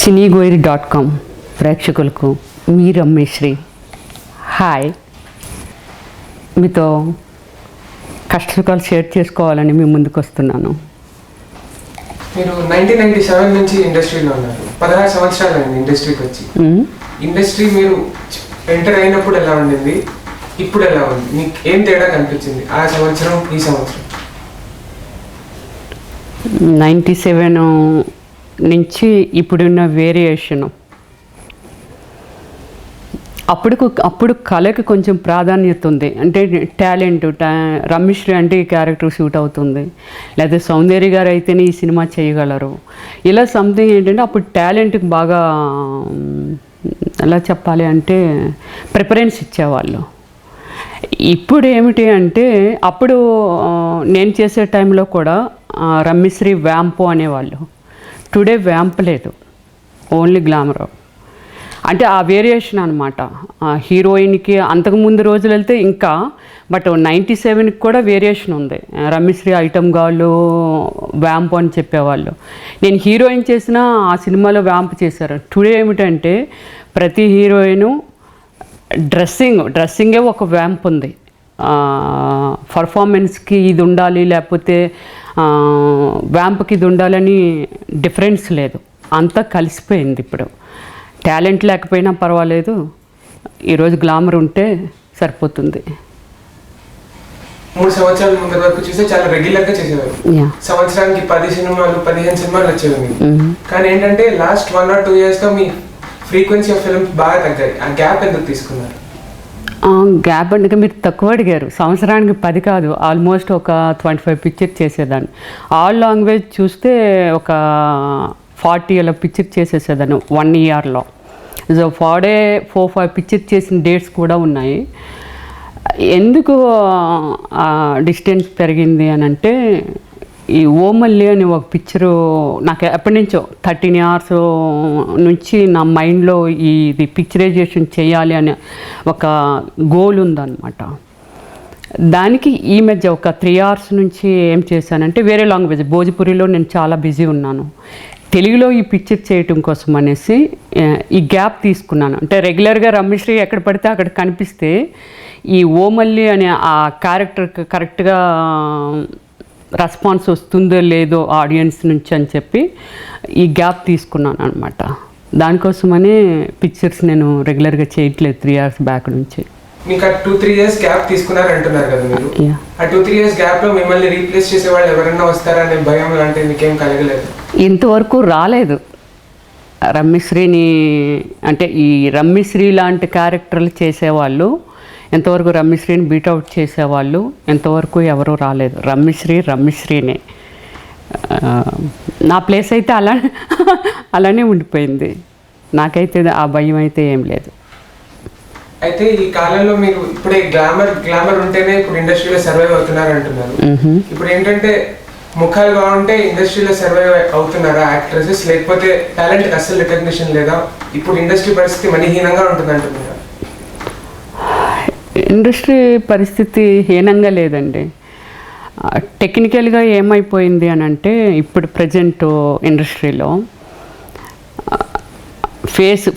సినీగోయిరి.com ప్రేక్షకులకు మీ రమేశ్రీ. హాయ్, మీతో కష్టసుఖాలు షేర్ చేసుకోవాలని మీ ముందుకు వస్తున్నాను. మీరు 1997 నుంచి ఇండస్ట్రీలో ఉన్నారు. 16 సంవత్సరాలు అయింది ఇండస్ట్రీకి వచ్చి. ఇండస్ట్రీ మీరు ఎంటర్ అయినప్పుడు ఎలా ఉండింది, ఇప్పుడు ఎలా ఉంది, మీకు ఏం తేడా కనిపించింది ఆ సంవత్సరం ఈ సంవత్సరం? 97 నుంచి ఇప్పుడున్న వేరియేషను, అప్పుడు కళకి కొంచెం ప్రాధాన్యత ఉంది. అంటే టాలెంట్, రమేశ్రీ అంటే ఈ క్యారెక్టర్ షూట్ అవుతుంది, లేదా సౌందర్య గారు అయితేనే ఈ సినిమా చేయగలరు, ఇలా సంథింగ్ ఏంటంటే అప్పుడు టాలెంట్కి బాగా ఎలా చెప్పాలి అంటే ప్రిఫరెన్స్ ఇచ్చేవాళ్ళు. ఇప్పుడు ఏమిటి అంటే అప్పుడు నేను చేసే టైంలో కూడా రమేశ్రీ వ్యాంపు అనేవాళ్ళు. టుడే వ్యాంప్ లేదు, ఓన్లీ గ్లామర్. అంటే ఆ వేరియేషన్ అనమాట. హీరోయిన్కి అంతకుముందు రోజులు వెళ్తే ఇంకా, బట్ 97కి కూడా వేరియేషన్ ఉంది. రమేశ్రీ ఐటమ్ గాళ్ళు వ్యాంప్ అని చెప్పేవాళ్ళు. నేను హీరోయిన్ చేసిన ఆ సినిమాలో వ్యాంప్ చేశారు. టుడే ఏమిటంటే ప్రతి హీరోయిను డ్రెస్సింగే ఒక వ్యాంప్ ఉంది. పర్ఫార్మెన్స్కి ఇది ఉండాలి, లేకపోతే వ్యాంప్కి ఇది ఉండాలని డిఫరెన్స్ లేదు. అంతా కలిసిపోయింది. ఇప్పుడు టాలెంట్ లేకపోయినా పర్వాలేదు, ఈరోజు గ్లామర్ ఉంటే సరిపోతుంది. 3 సంవత్సరాల ముందు వరకు చూస్తే చాలా రెగ్యులర్గా చేసేవారు. సంవత్సరానికి 10 సినిమాలు 15 సినిమాలు వచ్చేవి. కానీ ఏంటంటే లాస్ట్ 1 or 2 yearsగా మీ ఫ్రీక్వెన్సీ ఆఫ్ ఫిల్మ్స్ బాగా తగ్గాయి. ఆ గ్యాప్ ఎందుకు తీసుకున్నారు? గ్యాప్ అంటే మీరు తక్కువ అడిగారు. సంవత్సరానికి 10 కాదు, ఆల్మోస్ట్ ఒక 25 పిక్చర్ చేసేదాన్ని. ఆల్ లాంగ్వేజ్ చూస్తే ఒక 40 అలా పిక్చర్ చేసేసేదాన్ని 1 yearలో. సో 4-5 పిక్చర్ చేసిన డేట్స్ కూడా ఉన్నాయి. ఎందుకు డిస్టెన్స్ పెరిగింది అని అంటే, ఈ ఓమల్లి అని ఒక పిక్చరు నాకు ఎప్పటి నుంచో 13 years నుంచి నా మైండ్లో ఇది పిక్చరైజేషన్ చేయాలి అనే ఒక గోల్ ఉందన్నమాట. దానికి ఈ మధ్య ఒక 3 years నుంచి ఏం చేశానంటే, వేరే లాంగ్వేజ్ భోజ్పురిలో నేను చాలా బిజీ ఉన్నాను. తెలుగులో ఈ పిక్చర్ చేయటం కోసం అనేసి ఈ గ్యాప్ తీసుకున్నాను. అంటే రెగ్యులర్గా రమేశ్రీ ఎక్కడ పడితే అక్కడ కనిపిస్తే ఈ ఓమల్లి అనే ఆ క్యారెక్టర్కి కరెక్ట్గా రెస్పాన్స్ వస్తుందో లేదో ఆడియన్స్ నుంచి అని చెప్పి ఈ గ్యాప్ తీసుకున్నాను అనమాట. దానికోసమని పిక్చర్స్ నేను రెగ్యులర్గా చేయట్లేదు 3 years బ్యాక్ నుంచి. మీకు 2-3 years గ్యాప్ తీసుకున్నారు అంటున్నారు కదా మీరు. ఆ 2-3 years గ్యాప్లో మిమ్మల్ని రీప్లేస్ చేసే వాళ్ళు ఎవరైనా వస్తారా అనే భయం లాంటివి మీకేం కలగలేదు? ఇంతవరకు రాలేదు. రమేశ్రీని అంటే ఈ రమేశ్రీ లాంటి క్యారెక్టర్లు చేసేవాళ్ళు ఎంతవరకు, రమేశ్రీని బీట్అవుట్ చేసేవాళ్ళు ఎంతవరకు ఎవరూ రాలేదు. రమేశ్రీనే. నా ప్లేస్ అయితే అలానే ఉండిపోయింది. నాకైతే ఆ భయం అయితే ఏం లేదు. అయితే ఈ కాలంలో మీరు ఇప్పుడే గ్లామర్ ఉంటేనే ఇప్పుడు ఇండస్ట్రీలో సర్వైవ్ అవుతున్నారు అంటున్నారు. ఇప్పుడు ఏంటంటే ముఖాలు బాగుంటే ఇండస్ట్రీలో సర్వైవ్ అవుతున్నారా యాక్ట్రెసెస్, లేకపోతే టాలెంట్కి అస్సలు రికగ్నిషన్ లేదా? ఇప్పుడు ఇండస్ట్రీ పరిస్థితి మనీహీనంగా ఉంటుంది అంటున్నారు. ఇండస్ట్రీ పరిస్థితి హీనంగా లేదండి. టెక్నికల్గా ఏమైపోయింది అని అంటే, ఇప్పుడు ప్రజెంట్ ఇండస్ట్రీలో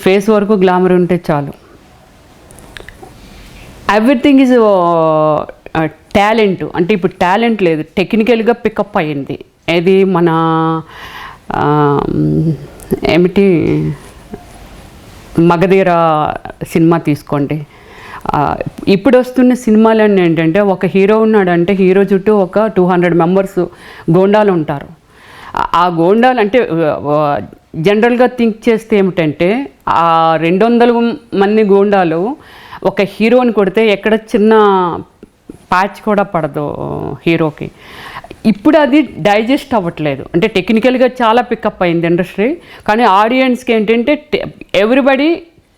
ఫేస్ వరకు గ్లామర్ ఉంటే చాలు. Everything is talent. అంటే ఇప్పుడు టాలెంట్ లేదు, టెక్నికల్గా పికప్ అయ్యింది. ఏది మన ఏమిటి మగధీర సినిమా తీసుకోండి. ఇప్పుడు వస్తున్న సినిమాలన్నీ ఏంటంటే, ఒక హీరో ఉన్నాడంటే హీరో చుట్టూ ఒక 200 members గోండాలు ఉంటారు. ఆ గోండాలు అంటే జనరల్గా థింక్ చేస్తే ఏమిటంటే, ఆ 200 మంది గోండాలు ఒక హీరోని కొడితే ఎక్కడ చిన్న ప్యాచ్ కూడా పడదు హీరోకి. ఇప్పుడు అది డైజెస్ట్ అవ్వట్లేదు. అంటే టెక్నికల్గా చాలా పికప్ అయింది ఇండస్ట్రీ, కానీ ఆడియన్స్కి ఏంటంటే ఎవ్రీబడి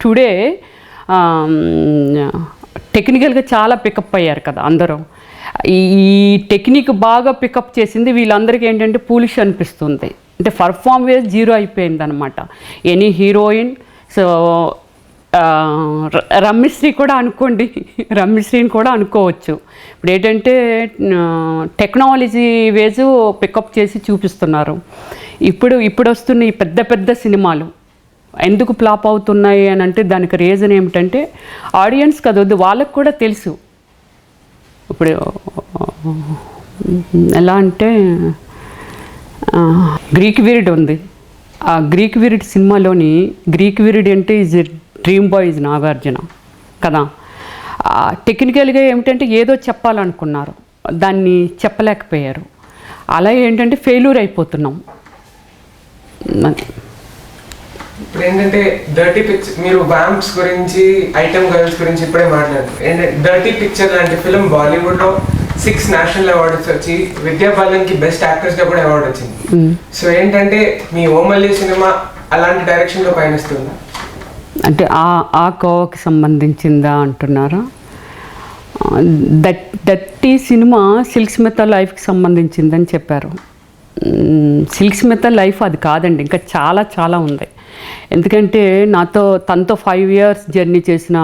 టుడే టెక్నికల్గా చాలా పికప్ అయ్యారు కదా అందరూ. ఈ టెక్నిక్ బాగా పికప్ చేసింది వీళ్ళందరికీ ఏంటంటే పూలిష్ అనిపిస్తుంది. అంటే పర్ఫార్మెన్స్ జీరో అయిపోయింది అనమాట. Any heroine. సో రమేశ్రీ కూడా అనుకోండి, రమేశ్రీని కూడా అనుకోవచ్చు. ఇప్పుడు ఏంటంటే టెక్నాలజీ వేజ్ పికప్ చేసి చూపిస్తున్నారు. ఇప్పుడు వస్తున్న ఈ పెద్ద పెద్ద సినిమాలు ఎందుకు ఫ్లాప్ అవుతున్నాయి అని అంటే దానికి రీజన్ ఏమిటంటే ఆడియన్స్ కదొద్దు వాళ్ళకు కూడా తెలుసు. ఇప్పుడు ఎలా అంటే గ్రీక్ వీరుడు ఉంది. ఆ గ్రీక్ వీరుడు సినిమాలోని గ్రీక్ వీరుడు అంటే is dream boy is Nagarjuna కదా. టెక్నికల్గా ఏమిటంటే ఏదో చెప్పాలనుకున్నారు, దాన్ని చెప్పలేకపోయారు. అలా ఏంటంటే ఫెయిల్యూర్ అయిపోతున్నాం. ఇప్పుడు ఏంటంటే డర్టీ పిక్చర్, మీరు వ్యాంప్స్ గురించి, ఐటమ్ గర్ల్స్ గురించి ఇప్పుడే మాట్లాడారు. ఏంటంటే డర్టీ పిక్చర్ లాంటి ఫిల్మ్ బాలీవుడ్లో 6 నేషనల్ అవార్డ్స్ వచ్చి విద్యా బాలన్కి బెస్ట్ యాక్ట్రెస్గా కూడా అవార్డు వచ్చింది. సో ఏంటంటే మీ ఓమల్లి సినిమా అలాంటి డైరెక్షన్లో పయనిస్తుందా? అంటే ఆ కోవకి సంబంధించిందా అంటున్నారా? దట్టి సినిమా సిల్క్ స్మిత లైఫ్కి సంబంధించిందని చెప్పారు. సిల్క్ స్మిత లైఫ్ అది కాదండి, ఇంకా చాలా చాలా ఉంది. ఎందుకంటే తనతో 5 years జర్నీ చేసిన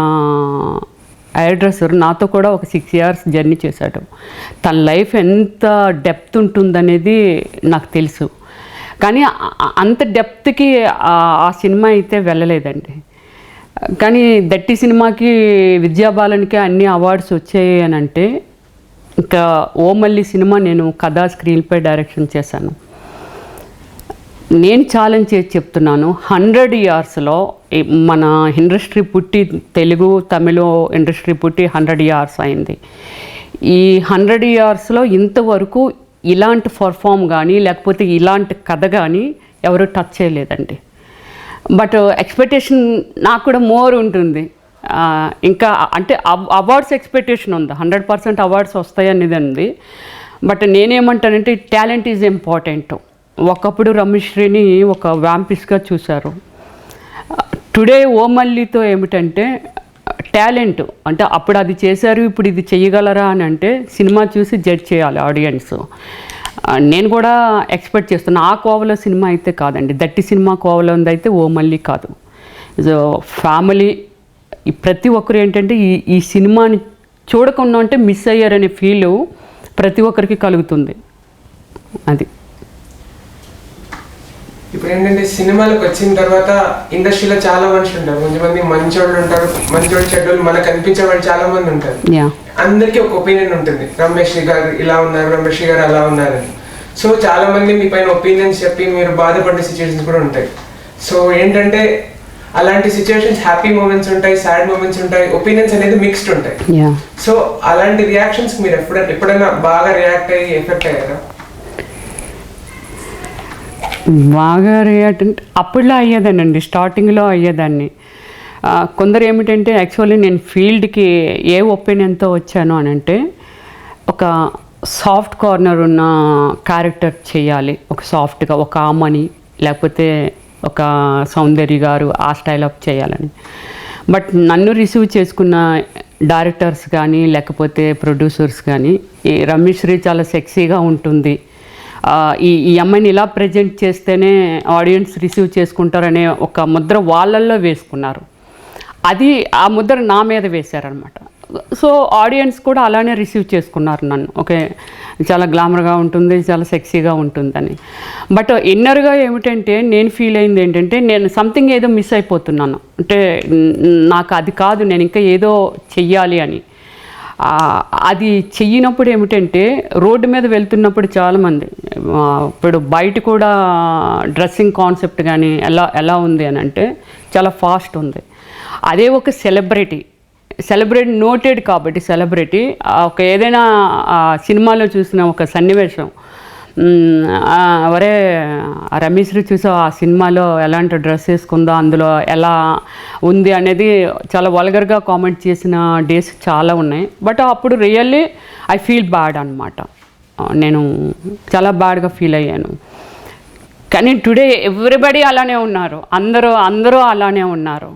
హెయిర్ డ్రెస్సర్ నాతో కూడా ఒక 6 years జర్నీ చేశాడు. తన లైఫ్ ఎంత డెప్త్ ఉంటుందనేది నాకు తెలుసు. కానీ అంత డెప్త్కి ఆ సినిమా అయితే వెళ్ళలేదండి. కానీ దట్టి సినిమాకి విద్యాబాలన్కి అన్ని అవార్డ్స్ వచ్చాయి అని అంటే, ఇంకా ఓమల్లి సినిమా నేను కథా స్క్రీన్పై డైరెక్షన్ చేశాను. నేను ఛాలెంజ్ చేసి చెప్తున్నాను, 100 yearsలో మన ఇండస్ట్రీ పుట్టి, తెలుగు తమిళ ఇండస్ట్రీ పుట్టి 100 years అయింది. ఈ 100 yearsలో ఇంతవరకు ఇలాంటి పర్ఫామ్ కానీ లేకపోతే ఇలాంటి కథ కానీ ఎవరు టచ్ చేయలేదండి. బట్ ఎక్స్పెక్టేషన్ నాకు కూడా మోర్ ఉంటుంది. ఇంకా అంటే అవార్డ్స్ ఎక్స్పెక్టేషన్ ఉంది, 100% అవార్డ్స్ వస్తాయనేది ఉంది. బట్ నేనేమంటానంటే టాలెంట్ ఈజ్ ఇంపార్టెంట్. ఒకప్పుడు రమేశ్రీని ఒక వ్యాంపిస్గా చూశారు. టుడే ఓమల్లితో ఏమిటంటే టాలెంట్ అంటే అప్పుడు అది చేశారు, ఇప్పుడు ఇది చేయగలరా అని అంటే సినిమా చూసి జడ్జ్ చేయాలి ఆడియన్స్. నేను కూడా ఎక్స్పెక్ట్ చేస్తున్నా. ఆ కోవలో సినిమా అయితే కాదండి, దట్టి సినిమా కోవలో ఉంది అయితే ఓమల్లి కాదు. సో ఫ్యామిలీ ప్రతి ఒక్కరు ఏంటంటే ఈ సినిమాని చూడకుండా అంటే మిస్ అయ్యారనే ఫీల్ ప్రతి ఒక్కరికి కలుగుతుంది. అది ఇప్పుడు ఏంటంటే సినిమాలకు వచ్చిన తర్వాత ఇండస్ట్రీలో చాలా మనుషులు ఉంటారు. కొంతమంది మంచోళ్ళు ఉంటారు, మంచోళ్ళు చెడ్డోళ్ళు మనకు అనిపించే వాళ్ళు చాలా మంది ఉంటారు. అందరికీ ఒక ఒపీనియన్ ఉంటుంది, రమేష్ గారు ఇలా ఉన్నారు, రమేష్ గారు అలా ఉన్నారు. సో చాలా మంది మీ పైన ఒపీనియన్స్ చెప్పి మీరు బాధపడే సిచ్యువేషన్స్ కూడా ఉంటాయి. సో ఏంటంటే అలాంటి సిచ్యువేషన్స్ హ్యాపీ మూమెంట్స్ ఉంటాయి, సాడ్ మూమెంట్స్ ఉంటాయి, ఒపీనియన్స్ అనేది మిక్స్డ్ ఉంటాయి. సో అలాంటి రియాక్షన్స్ మీరు ఎప్పుడైనా బాగా రియాక్ట్ అయ్యి ఎఫెక్ట్ అయ్యారా? బాగా రియాక్ట్ అంటే అప్పుడులో అయ్యేదానండి, స్టార్టింగ్లో అయ్యేదాన్ని. కొందరు ఏమిటంటే యాక్చువల్లీ నేను ఫీల్డ్కి ఏ ఒపీనియన్తో వచ్చాను అని అంటే ఒక సాఫ్ట్ కార్నర్ ఉన్న క్యారెక్టర్ చేయాలి, ఒక సాఫ్ట్గా ఒక ఆమని లేకపోతే ఒక సౌందర్య గారు ఆ స్టైల్ ఆఫ్ చేయాలని. బట్ నన్ను రిసీవ్ చేసుకున్న డైరెక్టర్స్ కానీ లేకపోతే ప్రొడ్యూసర్స్ కానీ ఈ రమేశ్రీ చాలా సెక్సీగా ఉంటుంది, ఈ అమ్మాయిని ఇలా ప్రజెంట్ చేస్తేనే ఆడియన్స్ రిసీవ్ చేసుకుంటారనే ఒక ముద్ర వాళ్ళల్లో వేసుకున్నారు. అది ఆ ముద్ర నా మీద వేశారనమాట. సో ఆడియన్స్ కూడా అలానే రిసీవ్ చేసుకున్నారు నన్ను. ఓకే, చాలా గ్లామర్గా ఉంటుంది, చాలా సెక్సీగా ఉంటుందని. బట్ ఇన్నర్గా ఏమిటంటే నేను ఫీల్ అయింది ఏంటంటే నేను సంథింగ్ ఏదో మిస్ అయిపోతున్నాను. అంటే నాకు అది కాదు, నేను ఇంకా ఏదో చెయ్యాలి అని. అది చెయ్యినప్పుడు ఏమిటంటే రోడ్డు మీద వెళ్తున్నప్పుడు చాలామంది ఇప్పుడు బయట కూడా డ్రెస్సింగ్ కాన్సెప్ట్ కానీ ఎలా ఉంది అని అంటే చాలా ఫాస్ట్ ఉంది. అదే ఒక సెలబ్రిటీ నోటెడ్ కాబట్టి సెలబ్రిటీ ఒక ఏదైనా సినిమాలో చూసిన ఒక సన్నివేశం, వరే రమేశ్రీ చూసా ఆ సినిమాలో ఎలాంటి డ్రెస్ వేసుకుందో, అందులో ఎలా ఉంది అనేది చాలా వల్గర్గా కామెంట్ చేసిన డేస్ చాలా ఉన్నాయి. బట్ అప్పుడు రియల్లీ ఐ ఫీల్ బ్యాడ్ అనమాట. నేను చాలా బ్యాడ్గా ఫీల్ అయ్యాను. కానీ టుడే ఎవ్రీబడి అలానే ఉన్నారు, అందరూ అలానే ఉన్నారు.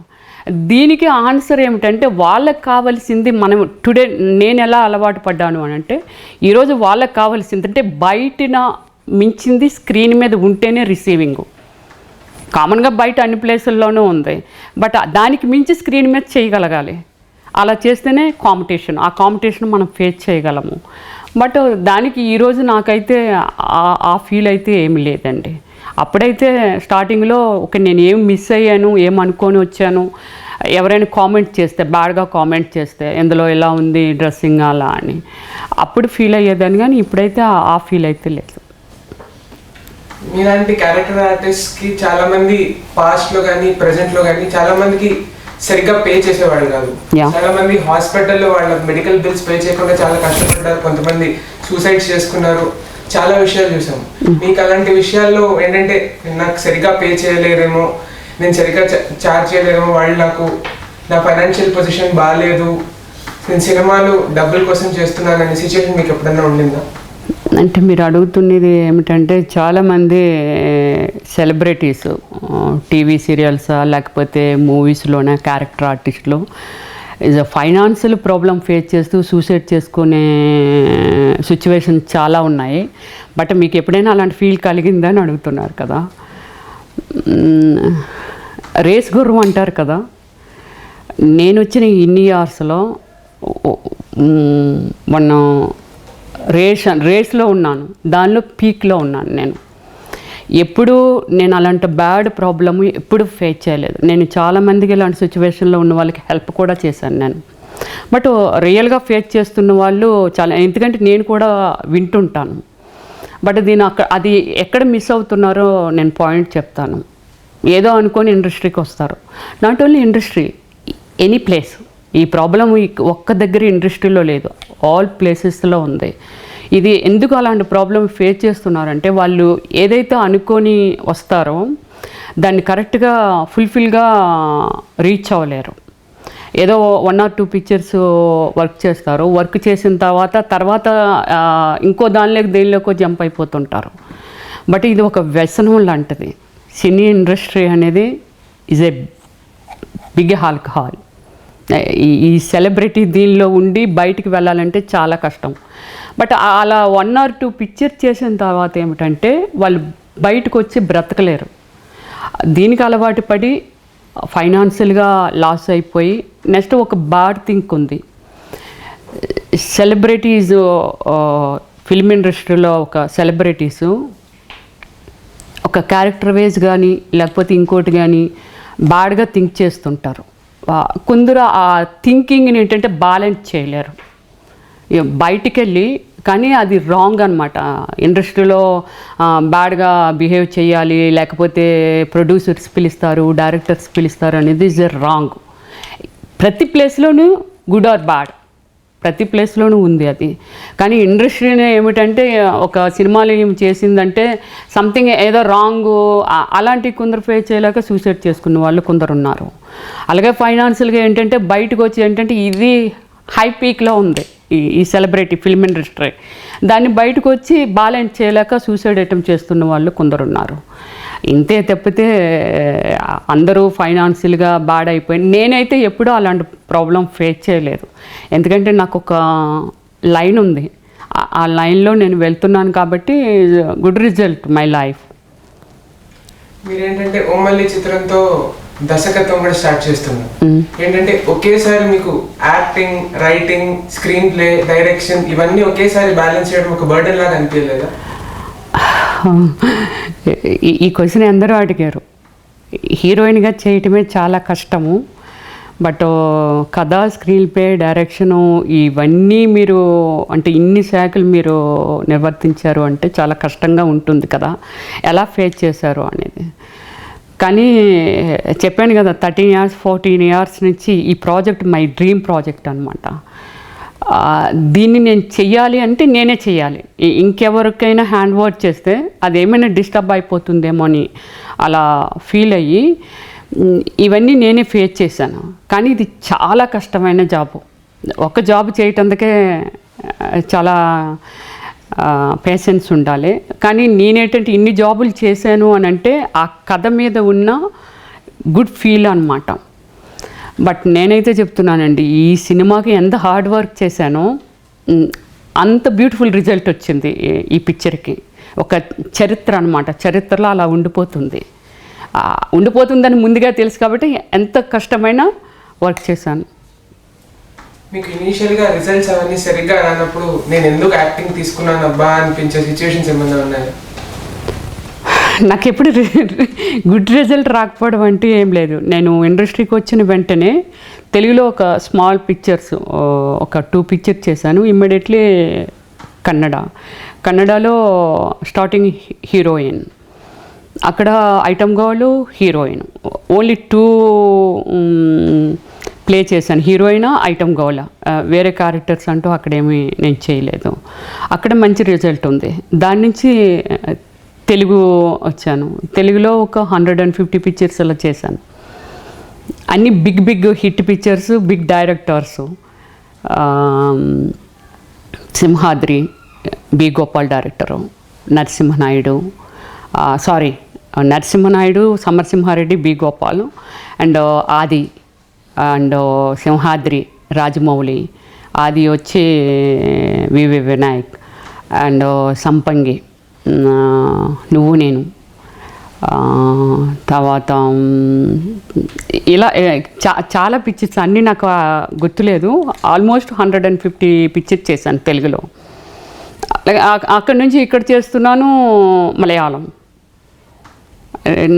దీనికి ఆన్సర్ ఏమిటంటే వాళ్ళకి కావాల్సింది మనం టుడే నేను ఎలా అలవాటు పడ్డాను అని అంటే ఈరోజు వాళ్ళకి కావాల్సింది అంటే బయటన మించింది స్క్రీన్ మీద ఉంటేనే రిసీవింగ్. కామన్గా బయట అన్ని ప్లేసుల్లోనూ ఉంది, బట్ దానికి మించి స్క్రీన్ మీద చేయగలగాలి. అలా చేస్తేనే కాంపిటీషన్, ఆ కాంపిటీషన్ మనం ఫేస్ చేయగలము. బట్ దానికి ఈరోజు నాకైతే ఆ ఫీల్ అయితే ఏమి లేదండి. అప్పుడైతే స్టార్టింగ్లో నేను ఏం మిస్ అయ్యాను, ఏం అనుకొని వచ్చాను, ఎవరైనా కామెంట్ చేస్తే బ్యాడ్గా కామెంట్ చేస్తే ఎందులో ఎలా ఉంది డ్రెస్సింగ్ అలా అని అప్పుడు ఫీల్ అయ్యేదాన్ని, కానీ ఇప్పుడైతే ఆ ఫీల్ అయితే లేదు. మీలాంటి క్యారెక్టర్ ఆర్టిస్ట్కి చాలామంది పాస్ట్లో కానీ ప్రజెంట్లో కానీ చాలామందికి సరిగ్గా పే చేసేవాడు కాదు. చాలా మంది హాస్పిటల్లో వాళ్ళ మెడికల్ బిల్స్ పే చేయకుండా చాలా కష్టపడ్డారు, కొంతమంది సూసైడ్స్ చేసుకున్నారు, చాలా విషయాలు చూసాం. మీకు అలాంటి విషయాల్లో ఏంటంటే నాకు సరిగ్గా పే చేయలేరేమో, నేను సరిగ్గా చార్జ్ చేయలేరేమో, వాళ్ళు నా ఫైనాన్షియల్ పొజిషన్ బాగాలేదు, నేను సినిమాలు డబ్బుల కోసం చేస్తున్నాననే సిచ్యువేషన్ మీకు ఎప్పుడన్నా ఉండిందా? అంటే మీరు అడుగుతున్నది ఏమిటంటే చాలామంది సెలబ్రిటీస్ టీవీ సీరియల్సా లేకపోతే మూవీస్లోనే క్యారెక్టర్ ఆర్టిస్టులు ఫైనాన్షియల్ ప్రాబ్లం ఫేస్ చేస్తూ సూసైడ్ చేసుకునే సిచ్యువేషన్ చాలా ఉన్నాయి. బట్ మీకు ఎప్పుడైనా అలాంటి ఫీల్ కలిగిందని అడుగుతున్నారు కదా. రేస్ గుర్రం అంటారు కదా, నేను వచ్చిన ఇన్ని ఇయర్స్లో మొన్న రేస్లో ఉన్నాను, దానిలో పీక్లో ఉన్నాను. నేను అలాంటి బ్యాడ్ ప్రాబ్లమ్ ఎప్పుడు ఫేస్ చేయలేదు. నేను చాలామందికి ఇలాంటి సిచ్యువేషన్లో ఉన్న వాళ్ళకి హెల్ప్ కూడా చేశాను నేను. బట్ రియల్గా ఫేస్ చేస్తున్న వాళ్ళు చాలా, ఎందుకంటే నేను కూడా వింటుంటాను. బట్ అది ఎక్కడ మిస్ అవుతున్నారో నేను పాయింట్ చెప్తాను. ఏదో అనుకొని ఇండస్ట్రీకి వస్తారు, not only industry, any place. ఈ ప్రాబ్లం ఒక్క దగ్గర ఇండస్ట్రీలో లేదు, ఆల్ ప్లేసెస్లో ఉంది. ఇది ఎందుకు అలాంటి ప్రాబ్లం ఫేస్ చేస్తున్నారంటే వాళ్ళు ఏదైతే అనుకొని వస్తారో దాన్ని కరెక్ట్గా ఫుల్ఫిల్గా రీచ్ అవ్వలేరు. ఏదో 1 or 2 పిక్చర్స్ వర్క్ చేస్తారు, వర్క్ చేసిన తర్వాత ఇంకో దేనిలోకో జంప్ అయిపోతుంటారు. బట్ ఇది ఒక వ్యసనం లాంటిది. సినీ ఇండస్ట్రీ అనేది ఈజ్ ఏ బిగ్ ఆల్కహాల్. ఈ సెలబ్రిటీ దీనిలో ఉండి బయటికి వెళ్ళాలంటే చాలా కష్టం. బట్ అలా 1 or 2 పిక్చర్ చేసిన తర్వాత ఏమిటంటే వాళ్ళు బయటకు వచ్చి బ్రతకలేరు. దీనికి అలవాటు పడి ఫైనాన్షియల్గా లాస్ అయిపోయి నెక్స్ట్ ఒక బ్యాడ్ థింక్ ఉంది. సెలబ్రిటీస్ ఫిల్మ్ ఇండస్ట్రీలో ఒక సెలబ్రిటీసు ఒక క్యారెక్టర్ వైజ్ కానీ లేకపోతే ఇంకోటి కానీ బ్యాడ్గా థింక్ చేస్తుంటారు. కొందరు ఆ థింకింగ్ని ఏంటంటే బ్యాలెన్స్ చేయలేరు. బయటికి వెళ్ళి కానీ అది రాంగ్ అనమాట. ఇండస్ట్రీలో బ్యాడ్గా బిహేవ్ చేయాలి, లేకపోతే ప్రొడ్యూసర్స్ పిలుస్తారు, డైరెక్టర్స్ పిలుస్తారు అనేది ఈజ్ రాంగ్. ప్రతి ప్లేస్లోనూ గుడ్ ఆర్ బ్యాడ్, ప్రతి ప్లేస్లోనూ ఉంది అది. కానీ ఇండస్ట్రీనే ఏమిటంటే ఒక సినిమాలో ఏమి చేసిందంటే సంథింగ్ ఏదో రాంగ్ అలాంటి కొందరు ఫేస్ చేయలేక సూసైడ్ చేసుకున్న వాళ్ళు కొందరు ఉన్నారు. అలాగే ఫైనాన్షియల్గా ఏంటంటే బయటకు వచ్చి ఏంటంటే ఇది హై పీక్లో ఉంది ఈ సెలబ్రిటీ ఫిల్మ్ ఇండస్ట్రీ, దాన్ని బయటకు వచ్చి బ్యాలెన్స్ చేయలేక సూసైడ్ అటెంప్ట్ చేస్తున్న వాళ్ళు కొందరు ఉన్నారు. ఇంతే తప్పితే అందరూ ఫైనాన్షియల్గా బ్యాడ్ అయిపోయింది. నేనైతే ఎప్పుడూ అలాంటి ప్రాబ్లం ఫేస్ చేయలేదు, ఎందుకంటే నాకు ఒక లైన్ ఉంది, ఆ లైన్లో నేను వెళ్తున్నాను కాబట్టి గుడ్ రిజల్ట్ మై లైఫ్. మీరేంటంటే ఓ మల్లి చిత్రంతో దర్శకత్వం కూడా స్టార్ట్ చేస్తున్నారు. ఏంటంటే ఒకేసారి మీకు acting, writing, screen play, direction ఇవన్నీ ఒకేసారి బ్యాలెన్స్ చేయడం ఒక బర్డెన్ లాగా అనిపించలేదా? ఈ క్వశ్చన్ అందరూ అడిగారు. హీరోయిన్గా చేయటమే చాలా కష్టము, బట్ కథ, స్క్రీన్ ప్లే, డైరెక్షను ఇవన్నీ మీరు అంటే ఇన్ని శాఖలు మీరు నిర్వర్తించారు అంటే చాలా కష్టంగా ఉంటుంది కదా, ఎలా ఫేస్ చేశారు అనేది. కానీ చెప్పాను కదా 13 years 14 years నుంచి ఈ ప్రాజెక్ట్ మై డ్రీమ్ ప్రాజెక్ట్ అనమాట. దీన్ని నేను చెయ్యాలి అంటే నేనే చెయ్యాలి, ఇంకెవరికైనా హ్యాండ్ ఓవర్ చేస్తే అదేమైనా డిస్టర్బ్ అయిపోతుందేమో అని అలా ఫీల్ అయ్యి ఇవన్నీ నేనే ఫేస్ చేశాను. కానీ ఇది చాలా కష్టమైన జాబు. ఒక జాబ్ చేయటందుకే చాలా పేషెన్స్ ఉండాలి. కానీ నేనేంటంటే ఇన్ని జాబులు చేశాను అని అంటే ఆ కథ మీద ఉన్న గుడ్ ఫీల్ అనమాట. బట్ నేనైతే చెప్తున్నానండి, ఈ సినిమాకి ఎంత హార్డ్ వర్క్ చేశానో అంత బ్యూటిఫుల్ రిజల్ట్ వచ్చింది ఈ పిక్చర్కి. ఒక చరిత్ర అనమాట, చరిత్రలో అలా ఉండిపోతుందని ముందుగా తెలుసు కాబట్టి ఎంత కష్టమైనా వర్క్ చేశాను. మీకు ఇనీషియల్గా రిజల్ట్స్ అవన్నీ సరిగ్గా రానప్పుడు నేను ఎందుకు యాక్టింగ్ తీసుకున్నాను అబ్బా అనిపించే సిచ్యువేషన్స్ ఏమైనా ఉన్నాయా? నాకు ఎప్పుడు గుడ్ రిజల్ట్ రాకపోవడం అంటే ఏం లేదు. నేను ఇండస్ట్రీకి వచ్చిన వెంటనే తెలుగులో ఒక స్మాల్ పిక్చర్స్ ఒక 2 పిక్చర్స్ చేశాను. ఇమ్మీడియట్లీ కన్నడలో స్టార్టింగ్ హీరోయిన్, అక్కడ item girl heroine, only 2 play చేశాను. హీరోయిన్ ఐటమ్ గర్ల్, వేరే క్యారెక్టర్స్ అంటూ అక్కడేమీ నేను చేయలేదు. అక్కడ మంచి రిజల్ట్ ఉంది. దాని నుంచి తెలుగు వచ్చాను. తెలుగులో ఒక 150 పిక్చర్స్ అలా చేశాను. అన్ని big hit pictures, big directors. Simhadri, B Gopal director, Narasimha Naidu, Samarasimha Reddy, B Gopal, and Aadi, and Simhadri Rajamouli, Aadi వచ్చి వివి వినాయక్, అండ్ సంపంగి, నువ్వు నేను, తర్వాత ఇలా చాలా పిక్చర్స్ అన్నీ నాకు గుర్తులేదు. ఆల్మోస్ట్ 150 పిక్చర్స్ చేశాను తెలుగులో. అక్కడి నుంచి ఇక్కడ చేస్తున్నాను మలయాళం.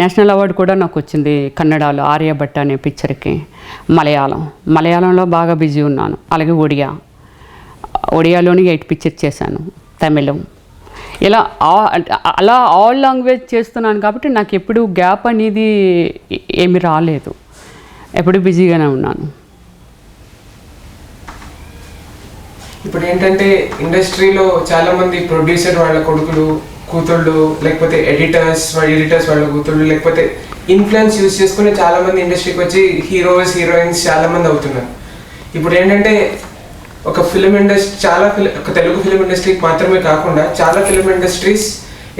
నేషనల్ అవార్డు కూడా నాకు వచ్చింది కన్నడలో, ఆర్యభట్ట అనే పిక్చర్కి. మలయాళంలో బాగా బిజీ ఉన్నాను. అలాగే ఒడియాలోని 8 పిక్చర్స్ చేశాను. తమిళం, ఇలా అలా ఆల్ లాంగ్వేజ్ చేస్తున్నాను కాబట్టి నాకు ఎప్పుడు గ్యాప్ అనేది ఏమి రాలేదు. ఎప్పుడు బిజీగానే ఉన్నాను. ఇప్పుడు ఏంటంటే ఇండస్ట్రీలో చాలా మంది ప్రొడ్యూసర్ వాళ్ళ కొడుకులు, కూతుళ్ళు, లేకపోతే ఎడిటర్స్ వాళ్ళ కూతుళ్ళు, లేకపోతే ఇన్ఫ్లుయెన్స్ యూజ్ చేసుకుని చాలా మంది ఇండస్ట్రీకి వచ్చి హీరోయిన్స్ చాలా మంది అవుతున్నారు. ఇప్పుడు ఏంటంటే ఒక ఒక తెలుగు ఫిలిం ఇండస్ట్రీకి మాత్రమే కాకుండా చాలా ఫిలిం ఇండస్ట్రీస్